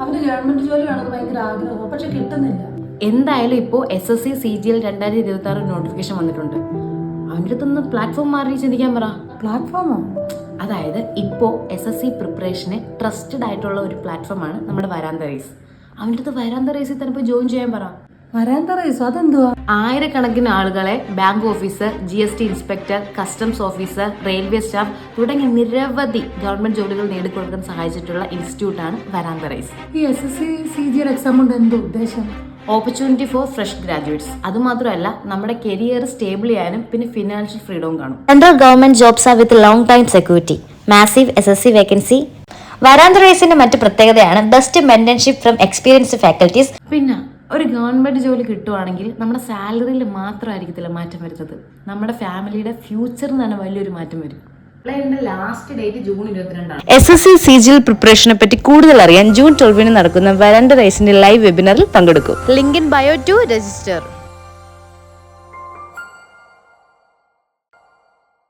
അവന് ഗവൺമെന്റ് ജോലി വേണമെന്ന് ഭയങ്കര ആഗ്രഹം, പക്ഷെ കിട്ടുന്നില്ല. എന്തായാലും ഇപ്പോൾ SSC CGL 2026 നോട്ടിഫിക്കേഷൻ വന്നിട്ടുണ്ട്. അവൻ്റെ അടുത്തൊന്ന് പ്ലാറ്റ്ഫോം മാറി ചിന്തിക്കാൻ പറ. പ്ലാറ്റ്ഫോമോ? അതായത് ഇപ്പോൾ SSC പ്രിപ്പറേഷന് ട്രസ്റ്റഡ് ആയിട്ടുള്ള ഒരു പ്ലാറ്റ്ഫോമാണ് നമ്മുടെ വരാന്ത റേസ്. അവൻ്റെ അടുത്ത് വരാന്ത റേസിൽ തന്നെ പോയി ജോയിൻ ചെയ്യാൻ പറ. വരാന്ത റേസോ? അതെന്തുവാ? ആയിരക്കണക്കിന് ആളുകളെ bank officer, GST inspector, customs officer, railway staff തുടങ്ങിയ നിരവധി ഗവൺമെന്റ് ജോലികൾ നേടിക്കൊടുക്കാൻ സഹായിച്ചിട്ടുള്ള ഇൻസ്റ്റിറ്റ്യൂട്ടാണ് വരാന്ത റേസ്. ഈ SSC CGL എക്സാം കൊണ്ട് എന്തോ ഉദ്ദേശം? Opportunity for fresh graduates. അതുമാത്രമല്ല, നമ്മുടെ കരിയർ സ്റ്റേബിൾ ചെയ്യാനും പിന്നെ ഫിനാൻഷ്യൽ ഫ്രീഡവും കാണും. Central government jobs are with long time security. Massive SSC vacancy. വരാന്ത റേസിന്റെ മറ്റു പ്രത്യേകതയാണ് best mentorship from experienced faculties. പിന്നെ ഒരു ഗവൺമെന്റ് ജോലി കിട്ടുവാണെങ്കിൽ നമ്മുടെ സാലറിയിൽ മാത്രമായിരിക്കത്തില്ല മാറ്റം വരുന്നത്, നമ്മുടെ ഫാമിലിയുടെ ഫ്യൂച്ചറിന് തന്നെ വലിയൊരു മാറ്റം വരും. ലാസ്റ്റ് ഡേറ്റ് ജൂൺ 22ആണ്. SSC CGL പ്രിപ്പറേഷനെ പറ്റി കൂടുതൽ അറിയാൻ ജൂൺ 12 നടക്കുന്ന വരാന്ത റേസിന്റെ ലൈവ് വെബിനാറിൽ പങ്കെടുക്കും. Link in bio to register.